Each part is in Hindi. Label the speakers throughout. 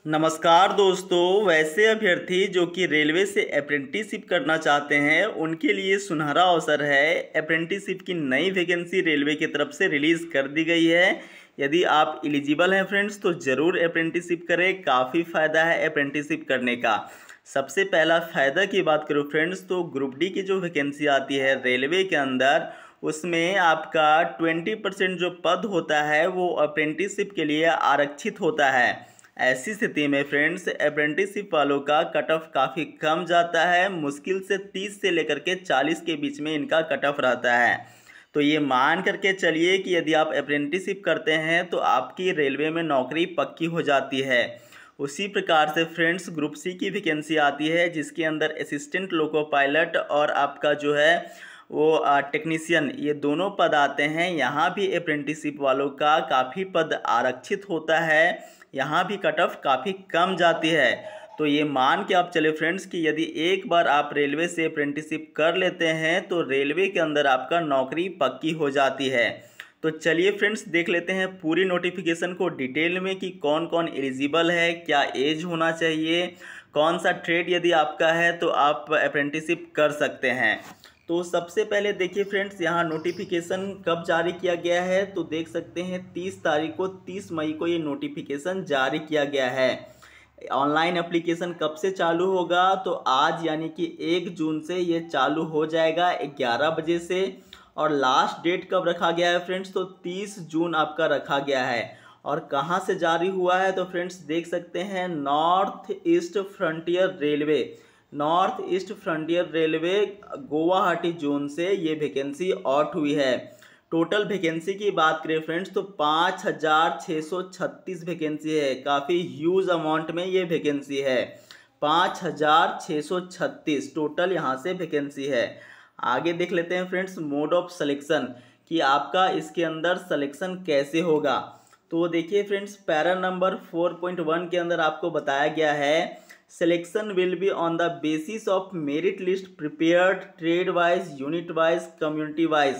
Speaker 1: नमस्कार दोस्तों। वैसे अभ्यर्थी जो कि रेलवे से अप्रेंटिसशिप करना चाहते हैं उनके लिए सुनहरा अवसर है। अप्रेंटिसशिप की नई वैकेंसी रेलवे की तरफ से रिलीज़ कर दी गई है। यदि आप एलिजिबल हैं फ्रेंड्स तो ज़रूर अप्रेंटिसशिप करें। काफ़ी फ़ायदा है अप्रेंटिसशिप करने का। सबसे पहला फ़ायदा की बात करूँ फ्रेंड्स तो ग्रुप डी की जो वैकेंसी आती है रेलवे के अंदर उसमें आपका 20% जो पद होता है वो अप्रेंटिसशिप के लिए आरक्षित होता है। ऐसी स्थिति में फ्रेंड्स अप्रेंटिसशिप वालों का कट ऑफ काफ़ी कम जाता है। मुश्किल से 30 से लेकर के 40 के बीच में इनका कट ऑफ रहता है। तो ये मान करके चलिए कि यदि आप अप्रेंटिसशिप करते हैं तो आपकी रेलवे में नौकरी पक्की हो जाती है। उसी प्रकार से फ्रेंड्स ग्रुप सी की वैकेंसी आती है जिसके अंदर असिस्टेंट लोको पायलट और आपका जो है वो टेक्नीशियन, ये दोनों पद आते हैं। यहाँ भी अप्रेंटिसशिप वालों का काफ़ी पद आरक्षित होता है। यहाँ भी कट ऑफ काफ़ी कम जाती है। तो ये मान के आप चले फ्रेंड्स कि यदि एक बार आप रेलवे से अप्रेंटिसशिप कर लेते हैं तो रेलवे के अंदर आपका नौकरी पक्की हो जाती है। तो चलिए फ्रेंड्स देख लेते हैं पूरी नोटिफिकेशन को डिटेल में कि कौन कौन एलिजिबल है, क्या एज होना चाहिए, कौन सा ट्रेड यदि आपका है तो आप अप्रेंटिसशिप कर सकते हैं। तो सबसे पहले देखिए फ्रेंड्स यहाँ नोटिफिकेशन कब जारी किया गया है तो देख सकते हैं 30 मई को ये नोटिफिकेशन जारी किया गया है। ऑनलाइन एप्लीकेशन कब से चालू होगा तो आज यानी कि 1 जून से ये चालू हो जाएगा 11 बजे से। और लास्ट डेट कब रखा गया है फ्रेंड्स तो 30 जून आपका रखा गया है। और कहाँ से जारी हुआ है तो फ्रेंड्स देख सकते हैं north east frontier railway Guwahati zone से ये वैकेंसी आउट हुई है। टोटल वैकेंसी की बात करें फ्रेंड्स तो 5636 वैकेंसी है। काफ़ी ह्यूज अमाउंट में ये वैकेंसी है। 5636 टोटल यहाँ से वैकेंसी है। आगे देख लेते हैं फ्रेंड्स मोड ऑफ सिलेक्शन कि आपका इसके अंदर सिलेक्शन कैसे होगा। तो देखिए फ्रेंड्स पैरा नंबर 4.1 के अंदर आपको बताया गया है selection will be on the basis of merit list prepared trade wise, unit wise, community wise.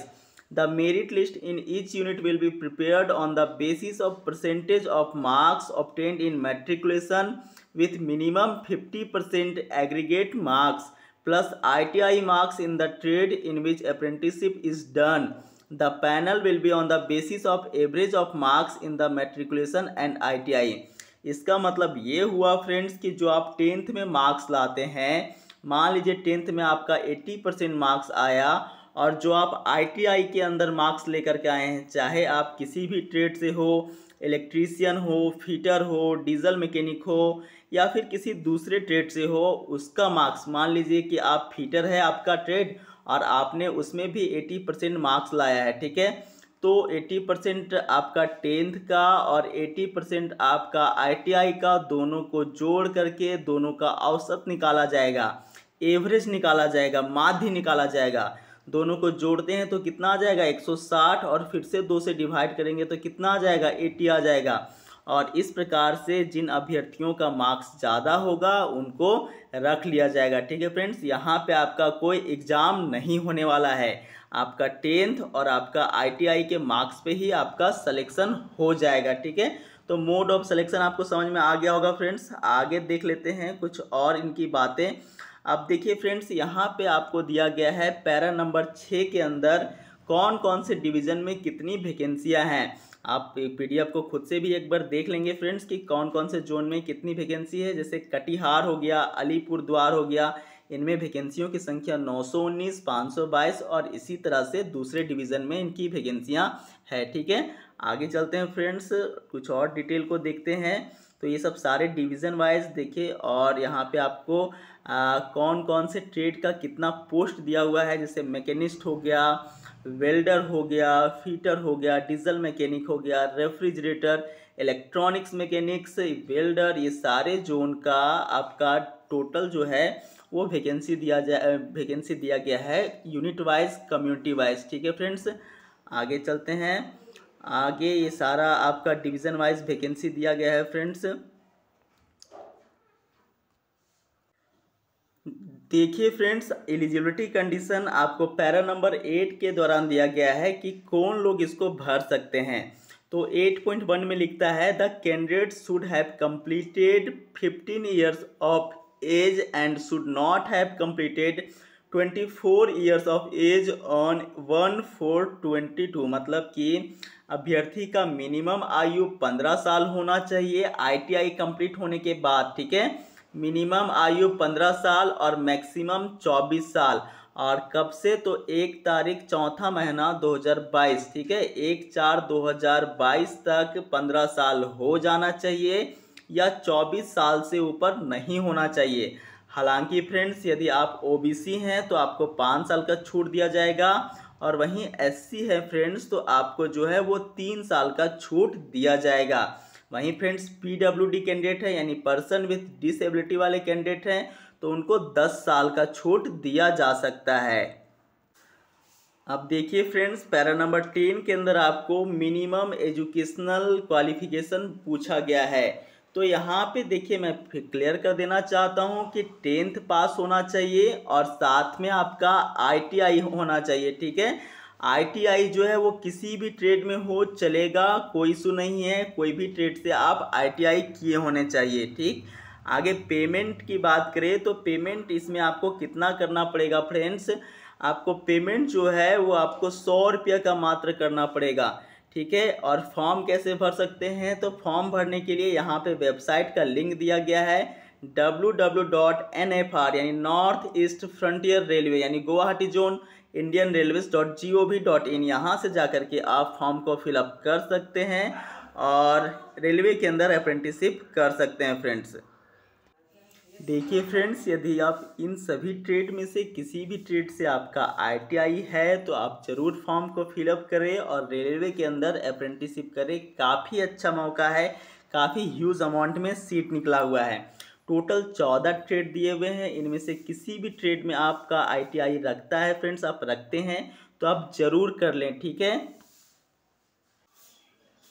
Speaker 1: The merit list in each unit will be prepared on the basis of percentage of marks obtained in matriculation with minimum 50% aggregate marks plus ITI marks in the trade in which apprenticeship is done. The panel will be on the basis of average of marks in the matriculation and ITI. इसका मतलब ये हुआ फ्रेंड्स कि जो आप 10th में मार्क्स लाते हैं, मान लीजिए 10th में आपका 80% मार्क्स आया और जो आप ITI के अंदर मार्क्स लेकर के आए हैं, चाहे आप किसी भी ट्रेड से हो, इलेक्ट्रीशियन हो, फिटर हो, डीजल मैकेनिक हो या फिर किसी दूसरे ट्रेड से हो, उसका मार्क्स मान लीजिए कि आप फिटर है आपका ट्रेड और आपने उसमें भी 80% मार्क्स लाया है, ठीक है। तो 80% आपका 10th का और 80% आपका ITI का, दोनों को जोड़ करके दोनों का औसत निकाला जाएगा, एवरेज निकाला जाएगा, माध्य निकाला जाएगा। दोनों को जोड़ते हैं तो कितना आ जाएगा 160 और फिर से 2 से डिवाइड करेंगे तो कितना आ जाएगा 80 आ जाएगा। और इस प्रकार से जिन अभ्यर्थियों का मार्क्स ज़्यादा होगा उनको रख लिया जाएगा, ठीक है फ्रेंड्स। यहाँ पे आपका कोई एग्ज़ाम नहीं होने वाला है। आपका 10th और आपका ITI के मार्क्स पे ही आपका सिलेक्शन हो जाएगा, ठीक है। तो मोड ऑफ सिलेक्शन आपको समझ में आ गया होगा फ्रेंड्स। आगे देख लेते हैं कुछ और इनकी बातें। अब देखिए फ्रेंड्स यहाँ पे आपको दिया गया है पैरा नंबर 6 के अंदर कौन कौन से डिवीज़न में कितनी वैकेंसियाँ हैं। आप PDF को खुद से भी एक बार देख लेंगे फ्रेंड्स कि कौन कौन से जोन में कितनी वैकेंसी है। जैसे कटिहार हो गया, अलीपुरद्वार हो गया, इनमें वैकेंसियों की संख्या 919, 522 और इसी तरह से दूसरे डिवीज़न में इनकी वैकेंसियाँ है, ठीक है। आगे चलते हैं फ्रेंड्स, कुछ और डिटेल को देखते हैं। तो ये सब सारे डिवीज़न वाइज देखिए और यहाँ पे आपको कौन कौन से ट्रेड का कितना पोस्ट दिया हुआ है। जैसे मैकेनिस्ट हो गया, वेल्डर हो गया, फिटर हो गया, डीजल मैकेनिक हो गया, रेफ्रिजरेटर, इलेक्ट्रॉनिक्स मैकेनिक्स, वेल्डर, ये सारे जोन का आपका टोटल जो है वो वैकेंसी दिया गया है यूनिट वाइज, कम्युनिटी वाइज, ठीक है फ्रेंड्स। आगे चलते हैं। आगे ये सारा आपका डिवीज़न वाइज वैकेंसी दिया गया है फ्रेंड्स। देखिए फ्रेंड्स एलिजिबिलिटी कंडीशन आपको पैरा नंबर 8 के दौरान दिया गया है कि कौन लोग इसको भर सकते हैं। तो 8.1 में लिखता है the candidate should have completed 15 years of age and should not have completed 24 years of age on 1/4/22। मतलब कि अभ्यर्थी का मिनिमम आयु 15 साल होना चाहिए ITI कंप्लीट होने के बाद, ठीक है। मिनिमम आयु 15 साल और मैक्सिमम 24 साल। और कब से, तो 1 तारीख 4था महीना 2022, ठीक है। 1/4/2022 तक 15 साल हो जाना चाहिए या 24 साल से ऊपर नहीं होना चाहिए। हालांकि फ्रेंड्स यदि आप OBC हैं तो आपको 5 साल का छूट दिया जाएगा, और वहीं SC है फ्रेंड्स तो आपको जो है वो 3 साल का छूट दिया जाएगा। वहीं फ्रेंड्स PWD कैंडिडेट है यानी पर्सन विथ डिसेबिलिटी वाले कैंडिडेट हैं तो उनको 10 साल का छूट दिया जा सकता है। अब देखिए फ्रेंड्स पैरा नंबर 10 के अंदर आपको मिनिमम एजुकेशनल क्वालिफिकेशन पूछा गया है। तो यहाँ पे देखिए मैं क्लियर कर देना चाहता हूँ कि 10th पास होना चाहिए और साथ में आपका ITI होना चाहिए, ठीक है। ITI जो है वो किसी भी ट्रेड में हो चलेगा, कोई इशू नहीं है, कोई भी ट्रेड से आप ITI किए होने चाहिए, ठीक। आगे पेमेंट की बात करें तो पेमेंट इसमें आपको कितना करना पड़ेगा फ्रेंड्स, आपको पेमेंट जो है वो आपको 100 रुपये का मात्र करना पड़ेगा, ठीक है। और फॉर्म कैसे भर सकते हैं, तो फॉर्म भरने के लिए यहाँ पे वेबसाइट का लिंक दिया गया है www.nfr यानी नॉर्थ ईस्ट फ्रंटियर रेलवे यानी गुवाहाटी जोन इंडियन रेलवेज.gov.in। यहाँ से जा कर के आप फॉर्म को फिलअप कर सकते हैं और रेलवे के अंदर अप्रेंटिसशिप कर सकते हैं फ्रेंड्स। देखिए फ्रेंड्स यदि आप इन सभी ट्रेड में से किसी भी ट्रेड से आपका ITI है तो आप ज़रूर फॉर्म को फिलअप करें और रेलवे के अंदर अप्रेंटिसशिप करें। काफ़ी अच्छा मौका है, काफ़ी ह्यूज अमाउंट में सीट निकला हुआ है। टोटल 14 ट्रेड दिए हुए हैं, इनमें से किसी भी ट्रेड में आपका ITI रखता है फ्रेंड्स, आप रखते हैं तो आप ज़रूर कर लें, ठीक है।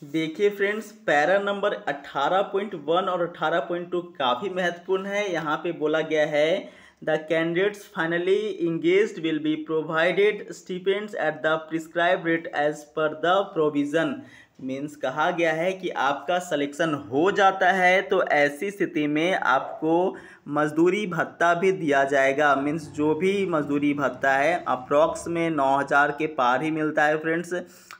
Speaker 1: देखिए फ्रेंड्स पैरा नंबर 18.1 और 18.2 काफ़ी महत्वपूर्ण है। यहाँ पे बोला गया है the candidates finally engaged will be provided stipends at the prescribe rate as per the provision. Means कहा गया है कि आपका सिलेक्शन हो जाता है तो ऐसी स्थिति में आपको मजदूरी भत्ता भी दिया जाएगा। मीन्स जो भी मजदूरी भत्ता है अप्रॉक्स में 9,000 के पार ही मिलता है फ्रेंड्स।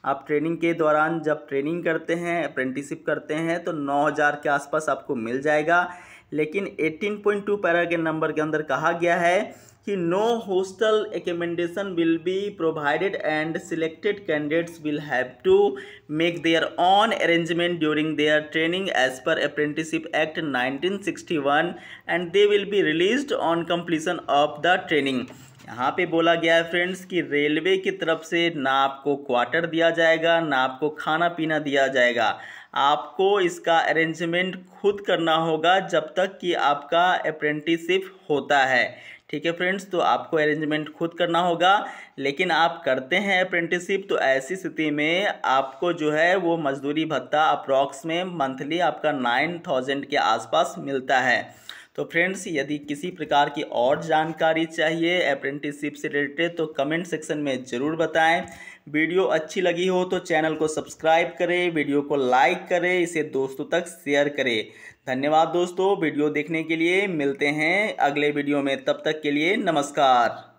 Speaker 1: आप ट्रेनिंग के दौरान जब ट्रेनिंग करते हैं अप्रेंटिसशिप करते हैं तो 9,000 के आसपास आपको मिल जाएगा। लेकिन 18.2 पैरा के नंबर के अंदर कहा गया है कि no hostel accommodation will be provided and selected candidates will have to make their own arrangement during their training as per apprenticeship act 1961 and they will be released on completion of the training. यहाँ पे बोला गया है फ्रेंड्स कि रेलवे की तरफ से ना आपको क्वार्टर दिया जाएगा ना आपको खाना पीना दिया जाएगा, आपको इसका अरेंजमेंट खुद करना होगा जब तक कि आपका अप्रेंटिसशिप होता है, ठीक है फ्रेंड्स। तो आपको अरेंजमेंट खुद करना होगा, लेकिन आप करते हैं अप्रेंटिसशिप तो ऐसी स्थिति में आपको जो है वो मजदूरी भत्ता अप्रॉक्स में मंथली आपका 9,000 के आसपास मिलता है। तो फ्रेंड्स यदि किसी प्रकार की और जानकारी चाहिए अप्रेंटिसशिप से रिलेटेड तो कमेंट सेक्शन में ज़रूर बताएं। वीडियो अच्छी लगी हो तो चैनल को सब्सक्राइब करें, वीडियो को लाइक करें, इसे दोस्तों तक शेयर करें। धन्यवाद दोस्तों वीडियो देखने के लिए। मिलते हैं अगले वीडियो में, तब तक के लिए नमस्कार।